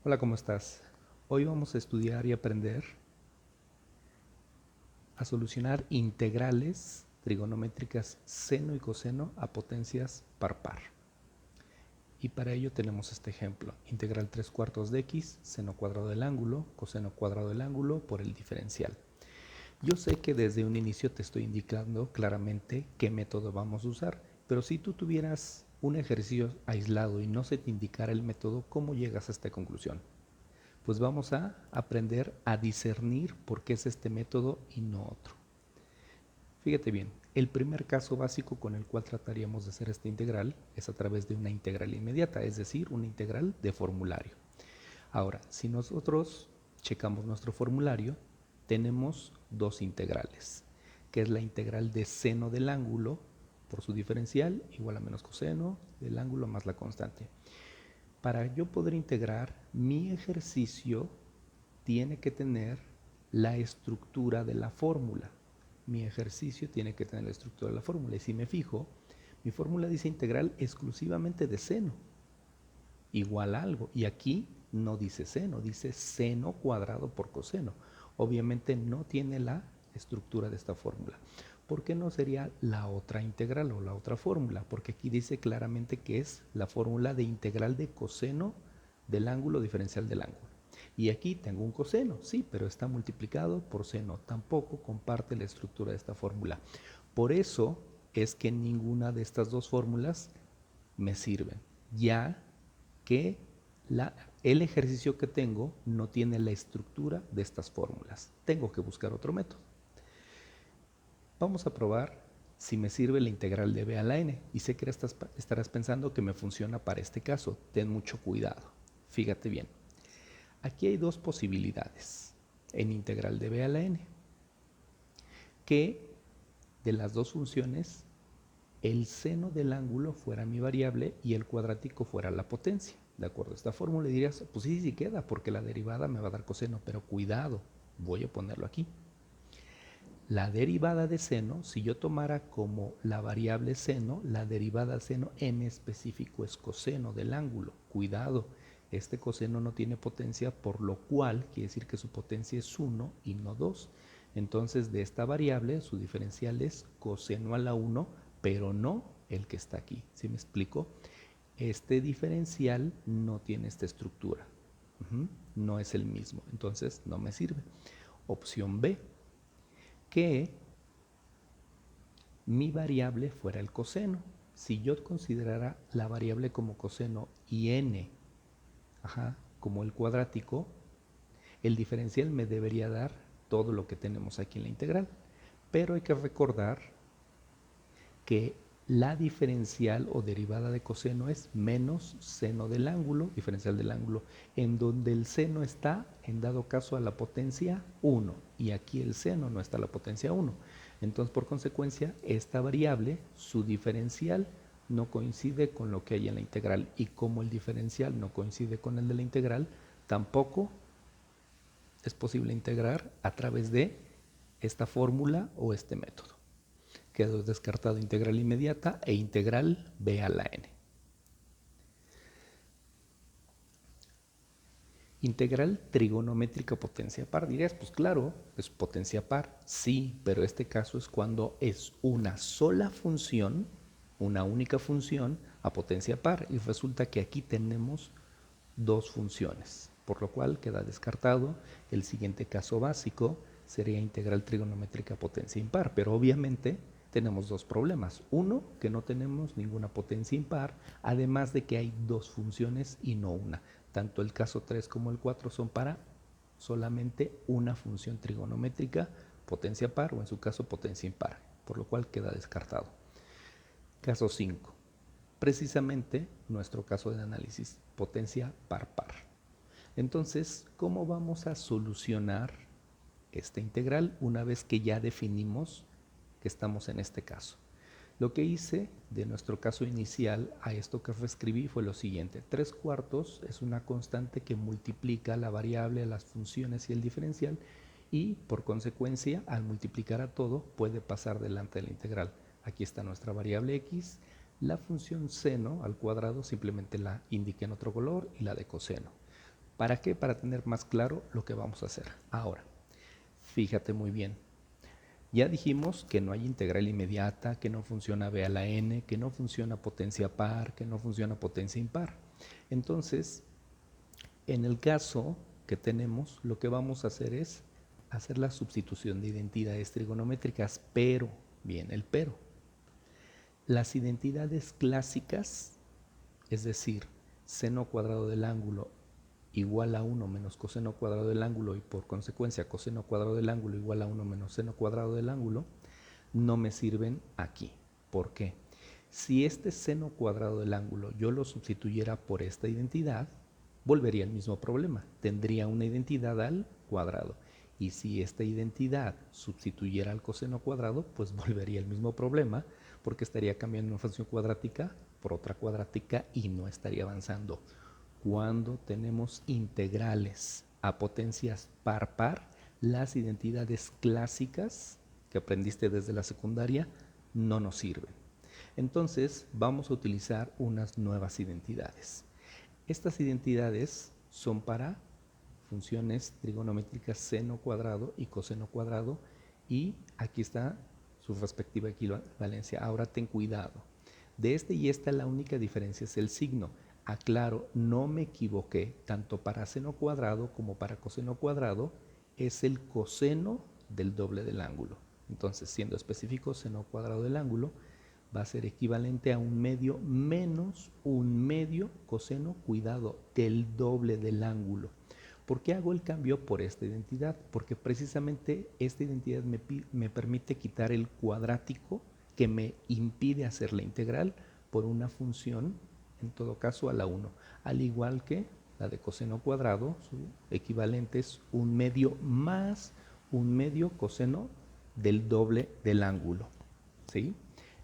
Hola, ¿cómo estás? Hoy vamos a estudiar y aprender a solucionar integrales trigonométricas seno y coseno a potencias par par. Y para ello tenemos este ejemplo: integral 3 cuartos de x, seno cuadrado del ángulo, coseno cuadrado del ángulo por el diferencial. Yo sé que desde un inicio te estoy indicando claramente qué método vamos a usar, pero si tú tuvieras un ejercicio aislado y no se te indicara el método, ¿cómo llegas a esta conclusión? Pues vamos a aprender a discernir por qué es este método y no otro. Fíjate bien, el primer caso básico con el cual trataríamos de hacer esta integral es a través de una integral inmediata, es decir, una integral de formulario. Ahora, si nosotros checamos nuestro formulario, tenemos dos integrales, que es la integral de seno del ángulo por su diferencial igual a menos coseno del ángulo más la constante. Para yo poder integrar, mi ejercicio tiene que tener la estructura de la fórmula. Mi ejercicio tiene que tener la estructura de la fórmula. Y si me fijo, mi fórmula dice integral exclusivamente de seno, igual a algo. Y aquí no dice seno, dice seno cuadrado por coseno. Obviamente no tiene la estructura de esta fórmula. ¿Por qué no sería la otra integral o la otra fórmula? Porque aquí dice claramente que es la fórmula de integral de coseno del ángulo diferencial del ángulo. Y aquí tengo un coseno, sí, pero está multiplicado por seno. Tampoco comparte la estructura de esta fórmula. Por eso es que ninguna de estas dos fórmulas me sirven, ya que el ejercicio que tengo no tiene la estructura de estas fórmulas. Tengo que buscar otro método. Vamos a probar si me sirve la integral de b a la n. Y sé que estarás pensando que me funciona para este caso. Ten mucho cuidado. Fíjate bien. Aquí hay dos posibilidades en integral de b a la n. Que de las dos funciones, el seno del ángulo fuera mi variable y el cuadrático fuera la potencia. De acuerdo a esta fórmula dirías, pues sí, sí queda, porque la derivada me va a dar coseno, pero cuidado, voy a ponerlo aquí. La derivada de seno, si yo tomara como la variable seno, la derivada de seno en específico es coseno del ángulo. Cuidado, este coseno no tiene potencia, por lo cual quiere decir que su potencia es 1 y no 2. Entonces de esta variable su diferencial es coseno a la 1, pero no el que está aquí. ¿Sí me explico? Este diferencial no tiene esta estructura. No es el mismo, entonces no me sirve. Opción B, que mi variable fuera el coseno. Si yo considerara la variable como coseno y n como el cuadrático, el diferencial me debería dar todo lo que tenemos aquí en la integral. Pero hay que recordar que la diferencial o derivada de coseno es menos seno del ángulo, diferencial del ángulo, en donde el seno está, en dado caso, a la potencia 1, y aquí el seno no está a la potencia 1. Entonces, por consecuencia, esta variable, su diferencial, no coincide con lo que hay en la integral, y como el diferencial no coincide con el de la integral, tampoco es posible integrar a través de esta fórmula o este método. Quedó descartado integral inmediata e integral b a la n. Integral trigonométrica potencia par. Dirías, pues claro, es potencia par. Sí, pero este caso es cuando es una sola función, una única función a potencia par. Y resulta que aquí tenemos dos funciones, por lo cual queda descartado. El siguiente caso básico sería integral trigonométrica potencia impar, pero obviamente tenemos dos problemas. Uno, que no tenemos ninguna potencia impar, además de que hay dos funciones y no una. Tanto el caso 3 como el 4 son para solamente una función trigonométrica, potencia par o en su caso potencia impar, por lo cual queda descartado. Caso 5. Precisamente nuestro caso de análisis, potencia par par. Entonces, ¿cómo vamos a solucionar esta integral una vez que ya definimos que estamos en este caso? Lo que hice de nuestro caso inicial a esto que reescribí fue lo siguiente: 3 cuartos es una constante que multiplica la variable, las funciones y el diferencial, y por consecuencia al multiplicar a todo puede pasar delante de la integral. Aquí está nuestra variable x, la función seno al cuadrado simplemente la indiqué en otro color, y la de coseno. ¿Para qué? Para tener más claro lo que vamos a hacer. Ahora, fíjate muy bien. Ya dijimos que no hay integral inmediata, que no funciona b a la n, que no funciona potencia par, que no funciona potencia impar. Entonces, en el caso que tenemos, lo que vamos a hacer es hacer la sustitución de identidades trigonométricas, pero, bien, el pero. Las identidades clásicas, es decir, seno cuadrado del ángulo igual a 1 menos coseno cuadrado del ángulo y por consecuencia coseno cuadrado del ángulo igual a 1 menos seno cuadrado del ángulo, no me sirven aquí. ¿Por qué? Si este seno cuadrado del ángulo yo lo sustituyera por esta identidad, volvería al mismo problema. Tendría una identidad al cuadrado. Y si esta identidad sustituyera al coseno cuadrado, pues volvería al mismo problema, porque estaría cambiando una función cuadrática por otra cuadrática y no estaría avanzando. Cuando tenemos integrales a potencias par, las identidades clásicas que aprendiste desde la secundaria no nos sirven. Entonces vamos a utilizar unas nuevas identidades. Estas identidades son para funciones trigonométricas seno cuadrado y coseno cuadrado, y aquí está su respectiva equivalencia. Ahora ten cuidado. De este y esta la única diferencia es el signo. Aclaro, no me equivoqué, tanto para seno cuadrado como para coseno cuadrado es el coseno del doble del ángulo. Entonces, siendo específico, seno cuadrado del ángulo va a ser equivalente a 1/2 menos 1/2 coseno, cuidado, del doble del ángulo. ¿Por qué hago el cambio por esta identidad? Porque precisamente esta identidad me permite quitar el cuadrático que me impide hacer la integral por una función, en todo caso a la 1, al igual que la de coseno cuadrado, su equivalente es 1/2 más 1/2 coseno del doble del ángulo, ¿sí?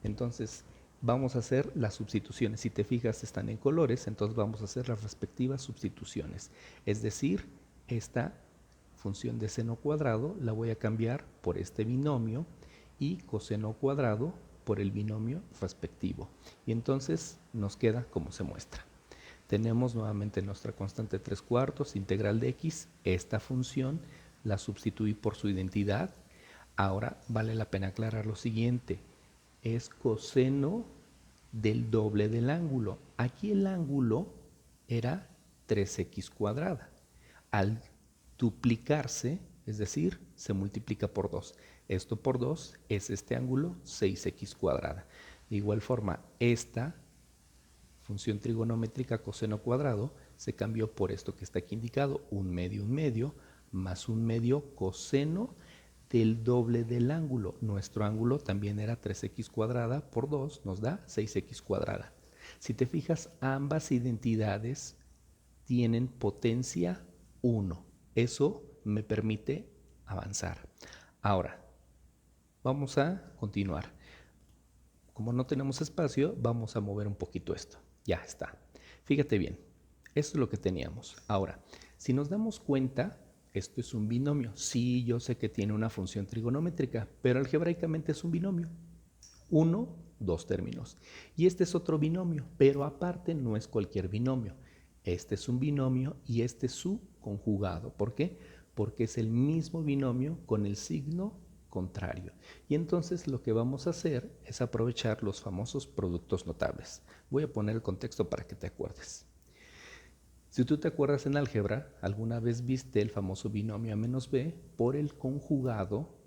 Entonces vamos a hacer las sustituciones. Si te fijas, están en colores, entonces vamos a hacer las respectivas sustituciones. Es decir, esta función de seno cuadrado la voy a cambiar por este binomio y coseno cuadrado por el binomio respectivo. Y entonces nos queda como se muestra. Tenemos nuevamente nuestra constante 3/4 integral de x. Esta función la sustituí por su identidad. Ahora vale la pena aclarar lo siguiente. Es coseno del doble del ángulo. Aquí el ángulo era 3x cuadrada. Al duplicarse, es decir, se multiplica por 2. Esto por 2 es este ángulo 6x cuadrada. De igual forma, esta función trigonométrica coseno cuadrado se cambió por esto que está aquí indicado, 1/2 más 1/2 coseno del doble del ángulo. Nuestro ángulo también era 3x cuadrada por 2, nos da 6x cuadrada. Si te fijas, ambas identidades tienen potencia 1. Eso me permite avanzar. Ahora, vamos a continuar. Como no tenemos espacio, vamos a mover un poquito esto. Ya está. Fíjate bien, esto es lo que teníamos. Ahora, si nos damos cuenta, esto es un binomio. Sí, yo sé que tiene una función trigonométrica, pero algebraicamente es un binomio. 1, 2 términos. Y este es otro binomio, pero aparte no es cualquier binomio. Este es un binomio y este es su conjugado. ¿Por qué? Porque es el mismo binomio con el signo contrario. Y entonces lo que vamos a hacer es aprovechar los famosos productos notables. Voy a poner el contexto para que te acuerdes. Si tú te acuerdas en álgebra, alguna vez viste el famoso binomio a menos b por el conjugado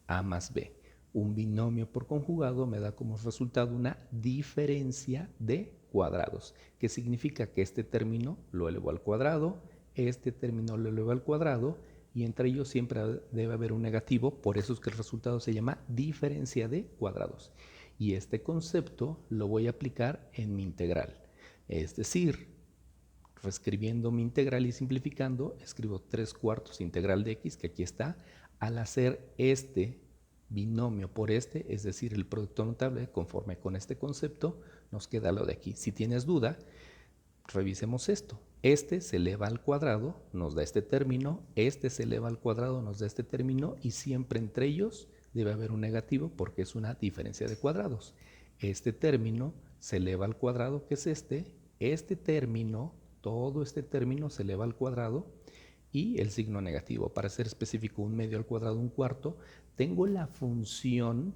a más b. Un binomio por conjugado me da como resultado una diferencia de cuadrados, que significa que este término lo elevo al cuadrado, este término lo elevo al cuadrado, y entre ellos siempre debe haber un negativo, por eso es que el resultado se llama diferencia de cuadrados. Y este concepto lo voy a aplicar en mi integral. Es decir, reescribiendo mi integral y simplificando, escribo 3/4 integral de x, que aquí está. Al hacer este binomio por este, es decir, el producto notable, conforme con este concepto, nos queda lo de aquí. Si tienes duda, revisemos esto. Este se eleva al cuadrado, nos da este término, este se eleva al cuadrado, nos da este término, y siempre entre ellos debe haber un negativo porque es una diferencia de cuadrados. Este término se eleva al cuadrado, que es este término Todo este término se eleva al cuadrado y el signo negativo. Para ser específico, 1/2 al cuadrado, 1/4. Tengo la función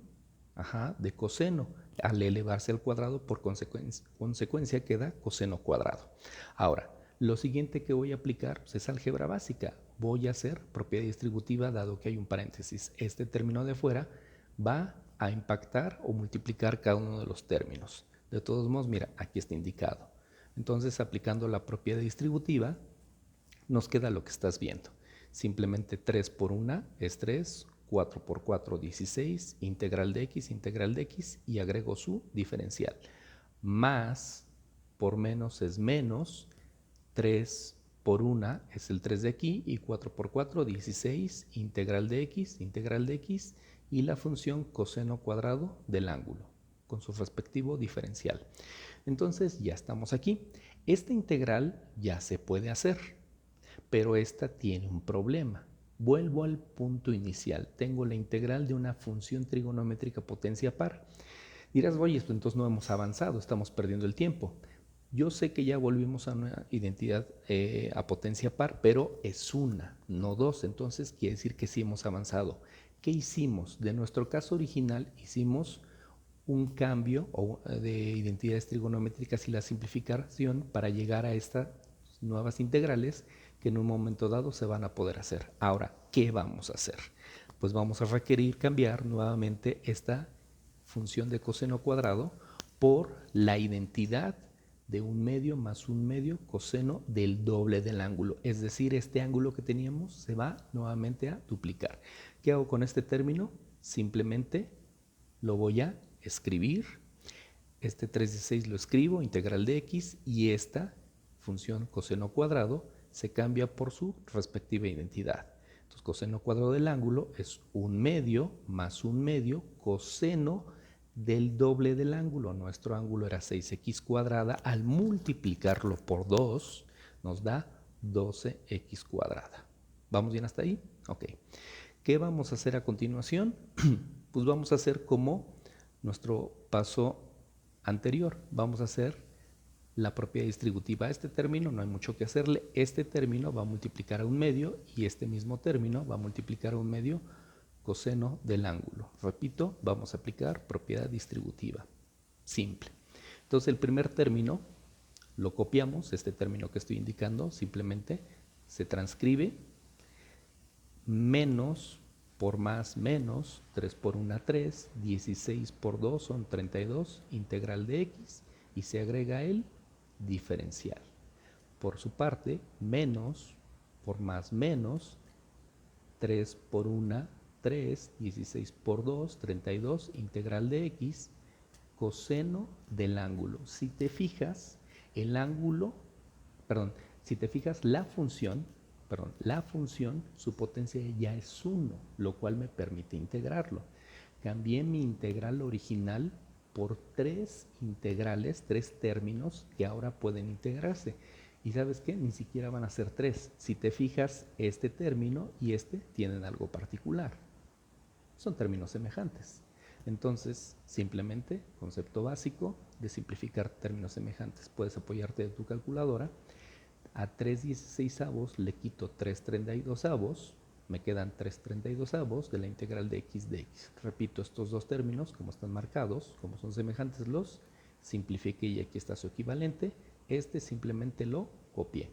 de coseno. Al elevarse al cuadrado, por consecuencia queda coseno cuadrado. Ahora, lo siguiente que voy a aplicar es álgebra básica. Voy a hacer propiedad distributiva dado que hay un paréntesis. Este término de fuera va a impactar o multiplicar cada uno de los términos. De todos modos, mira, aquí está indicado. Entonces, aplicando la propiedad distributiva, nos queda lo que estás viendo. Simplemente 3 por 1 es 3, 4 por 4, 16, integral de x, y agrego su diferencial. Más por menos es menos, 3 por 1 es el 3 de aquí, y 4 por 4, 16, integral de x, y la función coseno cuadrado del ángulo, con su respectivo diferencial. Entonces ya estamos aquí. Esta integral ya se puede hacer, pero esta tiene un problema. Vuelvo al punto inicial. Tengo la integral de una función trigonométrica potencia par. Dirás, oye, entonces no hemos avanzado, estamos perdiendo el tiempo. Yo sé que ya volvimos a una identidad a potencia par, pero es una, no dos. Entonces quiere decir que sí hemos avanzado. ¿Qué hicimos? De nuestro caso original hicimos un cambio de identidades trigonométricas y la simplificación para llegar a estas nuevas integrales que en un momento dado se van a poder hacer. Ahora, ¿qué vamos a hacer? Pues vamos a requerir cambiar nuevamente esta función de coseno cuadrado por la identidad de 1/2 más 1/2 coseno del doble del ángulo. Es decir, este ángulo que teníamos se va nuevamente a duplicar. ¿Qué hago con este término? Simplemente lo voy a escribir. Este 3/16 lo escribo, integral de x, y esta función coseno cuadrado se cambia por su respectiva identidad. Entonces, coseno cuadrado del ángulo es 1/2 más 1/2 coseno del doble del ángulo. Nuestro ángulo era 6x cuadrada. Al multiplicarlo por 2 nos da 12x cuadrada. ¿Vamos bien hasta ahí? Ok. ¿Qué vamos a hacer a continuación? Pues vamos a hacer como nuestro paso anterior. Vamos a hacer la propiedad distributiva a este término, no hay mucho que hacerle. Este término va a multiplicar a 1/2 y este mismo término va a multiplicar a 1/2 coseno del ángulo. Repito, vamos a aplicar propiedad distributiva. Simple. Entonces el primer término lo copiamos, este término que estoy indicando, simplemente se transcribe. Menos por más menos, 3 por 1, 3, 16 por 2 son 32, integral de x, y se agrega el diferencial. Por su parte, menos por más menos, 3 por 1, 3, 16 por 2, 32, integral de x, coseno del ángulo. Si te fijas, el ángulo, perdón, si te fijas, la función, su potencia ya es 1, lo cual me permite integrarlo. Cambié mi integral original por 3 integrales, 3 términos que ahora pueden integrarse. Y ¿sabes qué? Ni siquiera van a ser 3. Si te fijas, este término y este tienen algo particular. Son términos semejantes. Entonces, simplemente, concepto básico de simplificar términos semejantes. Puedes apoyarte de tu calculadora. A 3/16 le quito 3/32, me quedan 3/32 de la integral de x de x. Repito estos dos términos, como están marcados, como son semejantes los, simplifiqué y aquí está su equivalente. Este simplemente lo copié.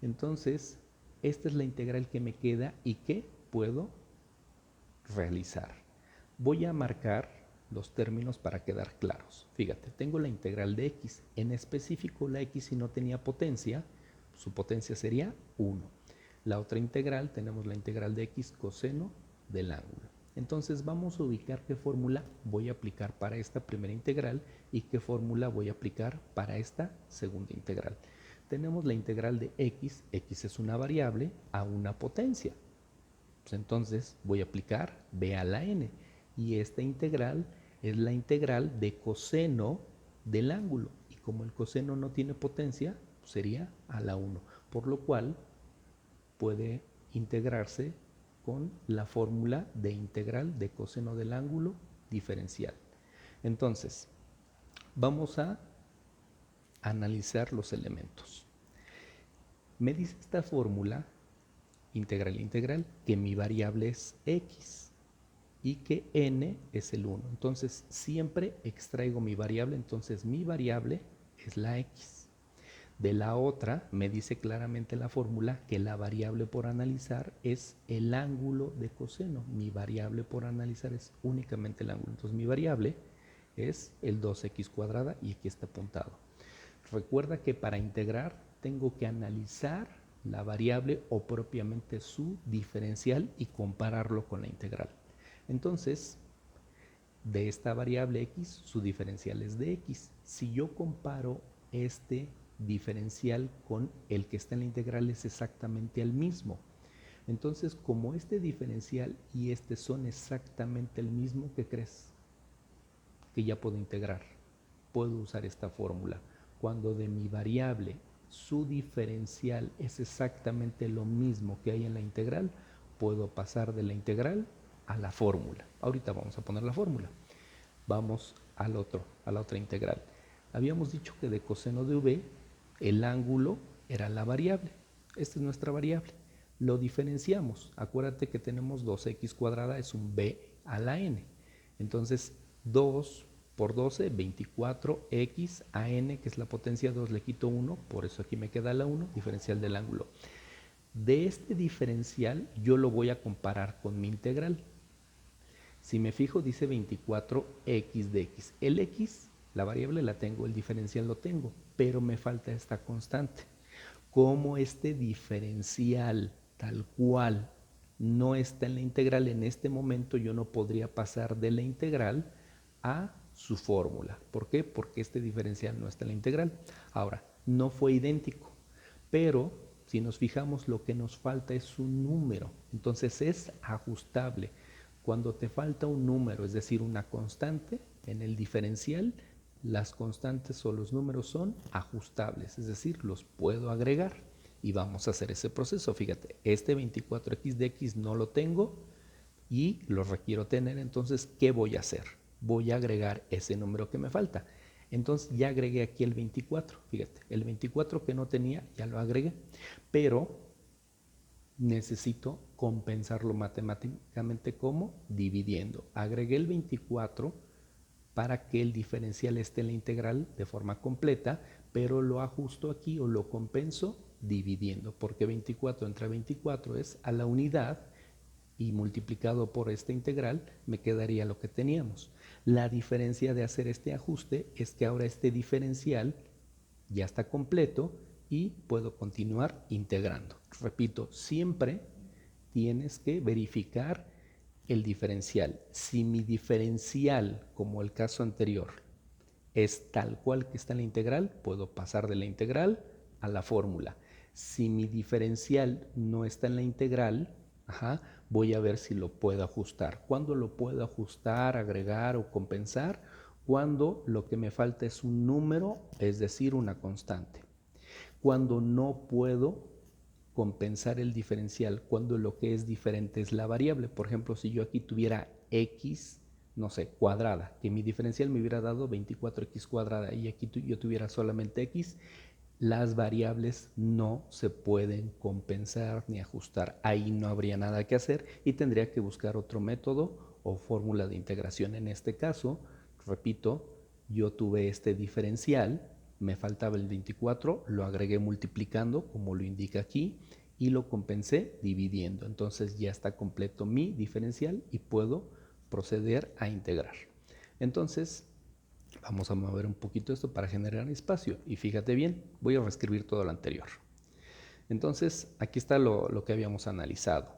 Entonces, esta es la integral que me queda y que puedo realizar. Voy a marcar los términos para quedar claros. Fíjate, tengo la integral de x. En específico, la x, si no tenía potencia, su potencia sería 1. La otra integral, tenemos la integral de x coseno del ángulo. Entonces vamos a ubicar qué fórmula voy a aplicar para esta primera integral y qué fórmula voy a aplicar para esta segunda integral. Tenemos la integral de x es una variable a una potencia. Pues entonces voy a aplicar b a la n. Y esta integral es la integral de coseno del ángulo. Y como el coseno no tiene potencia, sería a la 1, por lo cual puede integrarse con la fórmula de integral de coseno del ángulo diferencial. Entonces, vamos a analizar los elementos. Me dice esta fórmula, integral, que mi variable es x y que n es el 1. Entonces, siempre extraigo mi variable, entonces mi variable es la x. De la otra, me dice claramente la fórmula que la variable por analizar es el ángulo de coseno. Mi variable por analizar es únicamente el ángulo. Entonces, mi variable es el 2x cuadrada y aquí está apuntado. Recuerda que para integrar tengo que analizar la variable o propiamente su diferencial y compararlo con la integral. Entonces, de esta variable x, su diferencial es de x. Si yo comparo este diferencial con el que está en la integral, es exactamente el mismo. Entonces, como este diferencial y este son exactamente el mismo, ¿qué crees? Que ya puedo integrar. Puedo usar esta fórmula. Cuando de mi variable su diferencial es exactamente lo mismo que hay en la integral, puedo pasar de la integral a la fórmula. Ahorita vamos a poner la fórmula. Vamos a la otra integral. Habíamos dicho que de coseno de v el ángulo era la variable. Esta es nuestra variable. Lo diferenciamos. Acuérdate que tenemos 2x cuadrada es un b a la n. Entonces 2 por 12, 24x a n, que es la potencia 2, le quito 1, por eso aquí me queda la 1, diferencial del ángulo. De este diferencial yo lo voy a comparar con mi integral. Si me fijo, dice 24x de x. El x, la variable la tengo, el diferencial lo tengo, pero me falta esta constante. Como este diferencial tal cual no está en la integral en este momento, yo no podría pasar de la integral a su fórmula. ¿Por qué? Porque este diferencial no está en la integral. Ahora, no fue idéntico, pero si nos fijamos, lo que nos falta es un número. Entonces es ajustable. Cuando te falta un número, es decir, una constante en el diferencial, las constantes o los números son ajustables, es decir, los puedo agregar y vamos a hacer ese proceso. Fíjate, este 24x de x no lo tengo y lo requiero tener, entonces, ¿qué voy a hacer? Voy a agregar ese número que me falta. Entonces ya agregué aquí el 24, fíjate, el 24 que no tenía ya lo agregué, pero necesito compensarlo matemáticamente como dividiendo. Agregué el 24 para que el diferencial esté en la integral de forma completa, pero lo ajusto aquí o lo compenso dividiendo, porque 24 entre 24 es a la unidad y multiplicado por esta integral me quedaría lo que teníamos. La diferencia de hacer este ajuste es que ahora este diferencial ya está completo y puedo continuar integrando. Repito, siempre tienes que verificar el diferencial. Si mi diferencial, como el caso anterior, es tal cual que está en la integral, puedo pasar de la integral a la fórmula. Si mi diferencial no está en la integral, voy a ver si lo puedo ajustar. ¿Cuándo lo puedo ajustar, agregar o compensar? Cuando lo que me falta es un número, es decir, una constante. Cuando no puedo compensar el diferencial, cuando lo que es diferente es la variable. Por ejemplo, si yo aquí tuviera x, no sé, cuadrada, que mi diferencial me hubiera dado 24x cuadrada y aquí yo tuviera solamente x, las variables no se pueden compensar ni ajustar. Ahí no habría nada que hacer y tendría que buscar otro método o fórmula de integración. En este caso, repito, yo tuve este diferencial, me faltaba el 24, lo agregué multiplicando como lo indica aquí y lo compensé dividiendo. Entonces ya está completo mi diferencial y puedo proceder a integrar. Entonces, vamos a mover un poquito esto para generar espacio. Y fíjate bien, voy a reescribir todo lo anterior. Entonces, aquí está lo que habíamos analizado.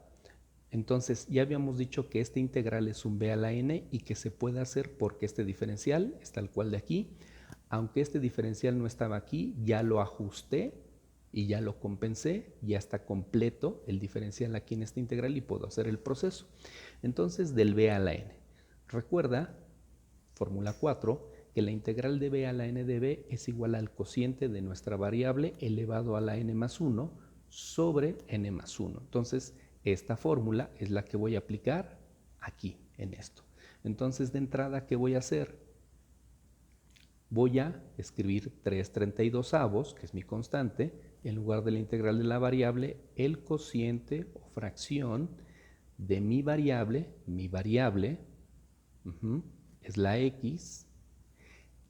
Entonces, ya habíamos dicho que este integral es un b a la n y que se puede hacer porque este diferencial es tal cual de aquí. Aunque este diferencial no estaba aquí, ya lo ajusté y ya lo compensé, ya está completo el diferencial aquí en esta integral y puedo hacer el proceso. Entonces, del b a la n. Recuerda, fórmula 4, que la integral de b a la n de b es igual al cociente de nuestra variable elevado a la n más 1 sobre n más 1. Entonces, esta fórmula es la que voy a aplicar aquí, en esto. Entonces, de entrada, ¿qué voy a hacer? Voy a escribir 3/32, que es mi constante, en lugar de la integral de la variable, el cociente o fracción de mi variable es la x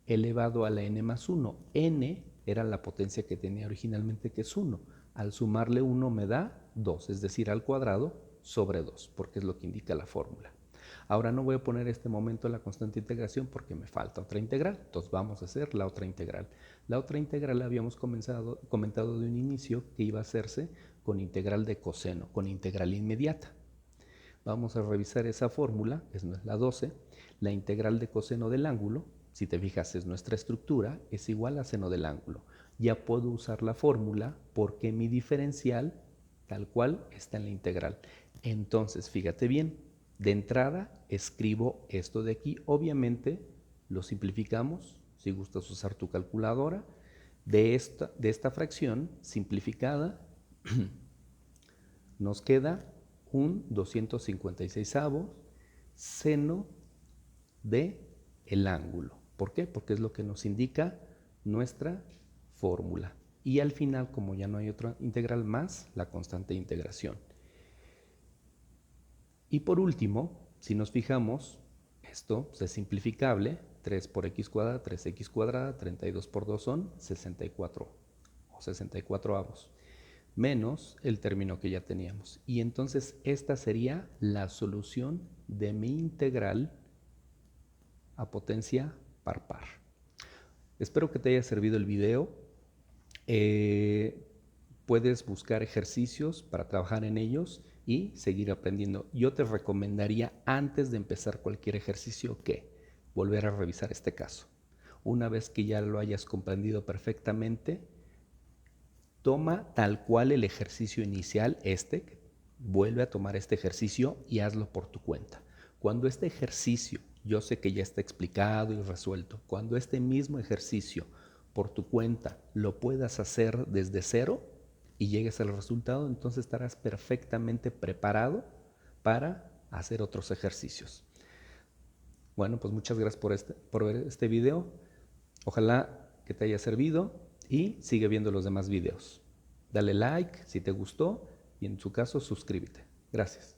elevado a la n más 1. N era la potencia que tenía originalmente, que es 1. Al sumarle 1 me da 2, es decir, al cuadrado sobre 2, porque es lo que indica la fórmula. Ahora no voy a poner este momento la constante integración porque me falta otra integral. Entonces vamos a hacer la otra integral. La otra integral habíamos comentado de un inicio que iba a hacerse con integral de coseno, con integral inmediata. Vamos a revisar esa fórmula, es la 12. La integral de coseno del ángulo, si te fijas es nuestra estructura, es igual a seno del ángulo. Ya puedo usar la fórmula porque mi diferencial tal cual está en la integral. Entonces, fíjate bien, de entrada escribo esto de aquí. Obviamente lo simplificamos, si gustas usar tu calculadora. De esta fracción simplificada nos queda un 256avo seno de el ángulo. ¿Por qué? Porque es lo que nos indica nuestra fórmula. Y al final, como ya no hay otra integral más, la constante de integración. Y por último, si nos fijamos, esto es simplificable. 3 por x cuadrada, 3x cuadrada, 32 por 2 son 64 o 64avos, menos el término que ya teníamos. Y entonces esta sería la solución de mi integral a potencia par par. Espero que te haya servido el video. Puedes buscar ejercicios para trabajar en ellos y seguir aprendiendo. Yo te recomendaría, antes de empezar cualquier ejercicio, que volver a revisar este caso. Una vez que ya lo hayas comprendido perfectamente, toma tal cual el ejercicio inicial, vuelve a tomar este ejercicio y hazlo por tu cuenta. Cuando este ejercicio, yo sé que ya está explicado y resuelto, cuando este mismo ejercicio por tu cuenta lo puedas hacer desde cero y llegues al resultado, entonces estarás perfectamente preparado para hacer otros ejercicios. Bueno, pues muchas gracias por ver este video. Ojalá que te haya servido y sigue viendo los demás videos. Dale like si te gustó y en su caso suscríbete. Gracias.